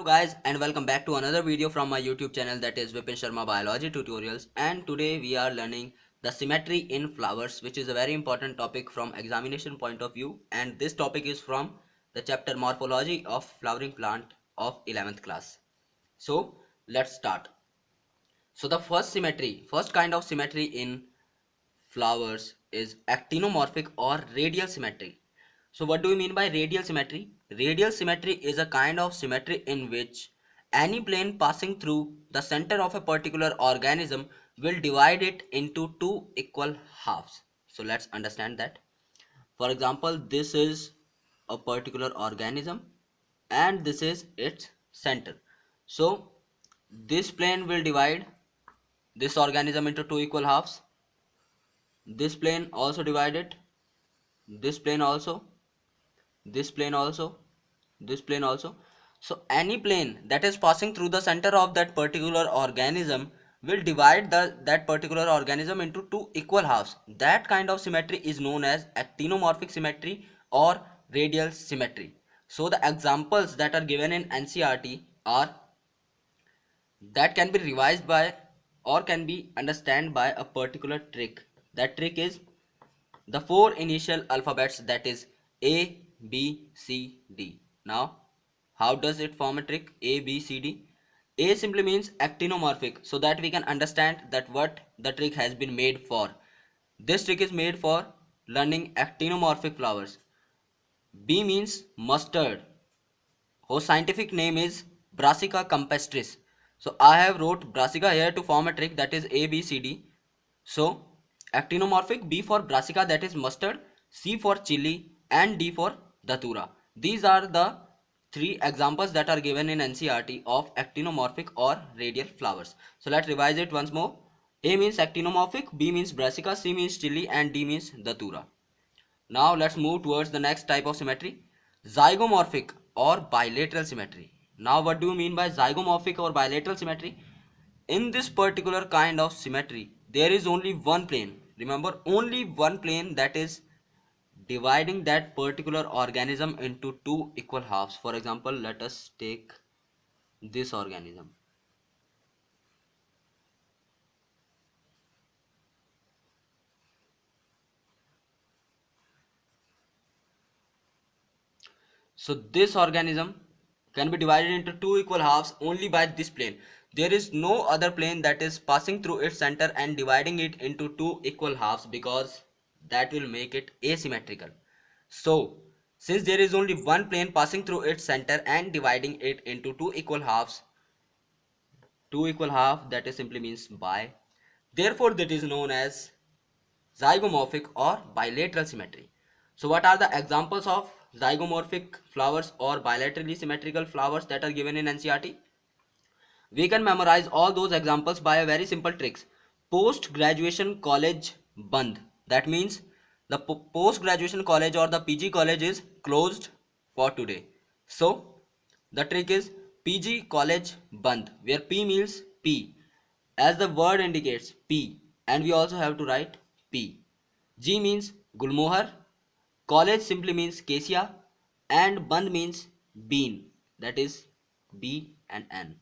Hello guys and welcome back to another video from my YouTube channel, that is Vipin Sharma Biology Tutorials. And today we are learning the symmetry in flowers, which is a very important topic from examination point of view, and this topic is from the chapter Morphology of Flowering Plant of 11th class. So let's start. So the first kind of symmetry in flowers is actinomorphic or radial symmetry. So what do we mean by radial symmetry? Radial symmetry is a kind of symmetry in which any plane passing through the center of a particular organism will divide it into two equal halves. So let's understand that. For example, this is a particular organism and this is its center. So this plane will divide this organism into two equal halves. This plane also divided, this plane also, this plane also, this plane also. So any plane that is passing through the center of that particular organism will divide that particular organism into two equal halves. That kind of symmetry is known as actinomorphic symmetry or radial symmetry. So the examples that are given in NCERT are that can be revised by or can be understood by a particular trick. That trick is the four initial alphabets, that is A, B, C, D. Now, how does it form a trick? A, B, C, D. A simply means actinomorphic, so that we can understand that what the trick has been made for. This trick is made for learning actinomorphic flowers. B means mustard, whose scientific name is Brassica campestris. So I have wrote Brassica here to form a trick, that is A, B, C, D. So actinomorphic, B for Brassica, that is mustard, C for chili, and D for datura. These are the three examples that are given in NCERT of actinomorphic or radial flowers. So let's revise it once more. A means actinomorphic, B means Brassica, C means chili, and D means datura. Now let's move towards the next type of symmetry, zygomorphic or bilateral symmetry. Now what do you mean by zygomorphic or bilateral symmetry? In this particular kind of symmetry, there is only one plane. Remember, only one plane that is dividing that particular organism into two equal halves. For example, let us take this organism. So this organism can be divided into two equal halves only by this plane. There is no other plane that is passing through its center and dividing it into two equal halves, because that will make it asymmetrical. So since there is only one plane passing through its center and dividing it into two equal halves, two equal half, that is simply means bi. Therefore that is known as zygomorphic or bilateral symmetry. So what are the examples of zygomorphic flowers or bilaterally symmetrical flowers that are given in NCERT? We can memorize all those examples by a very simple tricks. Post graduation college band. That means the post graduation college or the PG college is closed for today. So the trick is PG college band, where P means P, as the word indicates, P, and we also have to write P. G means Gulmohar, college simply means Kesia, and band means bean, that is B and N.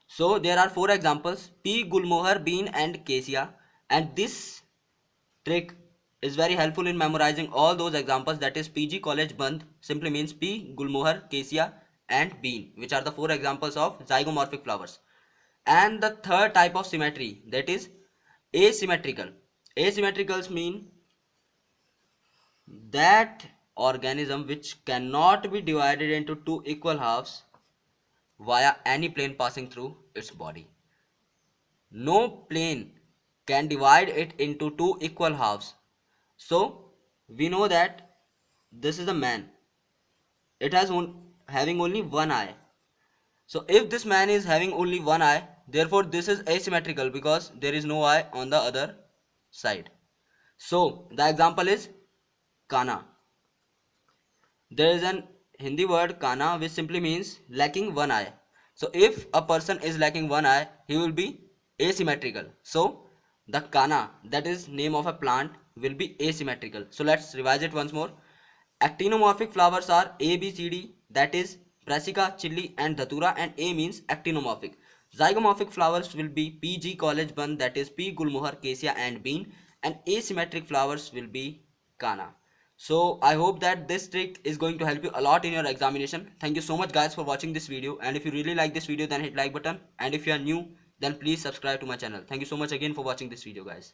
So there are four examples: P, Gulmohar, bean, and Kesia, and this trick is very helpful in memorizing all those examples, that is PG college band simply means P, Gulmohar, Kesia, and bean, which are the four examples of zygomorphic flowers. And the third type of symmetry, that is asymmetrical. Asymmetricals mean that organism which cannot be divided into two equal halves via any plane passing through its body. No plane can divide it into two equal halves. So we know that this is a man. It has having only one eye. So if this man is having only one eye, therefore this is asymmetrical because there is no eye on the other side. So the example is kana. There is an Hindi word kana which simply means lacking one eye. So if a person is lacking one eye, he will be asymmetrical. So the kana, that is name of a plant, will be asymmetrical. So let's revise it once more. Actinomorphic flowers are A, B, C, D, that is brassica, chili and datura, and A means actinomorphic. Zygomorphic flowers will be PG college bun, that is P gulmohar, cassia and bean, and asymmetric flowers will be kana. So I hope that this trick is going to help you a lot in your examination. Thank you so much guys for watching this video, and if you really like this video then hit like button, and if you are new then please subscribe to my channel. Thank you so much again for watching this video guys.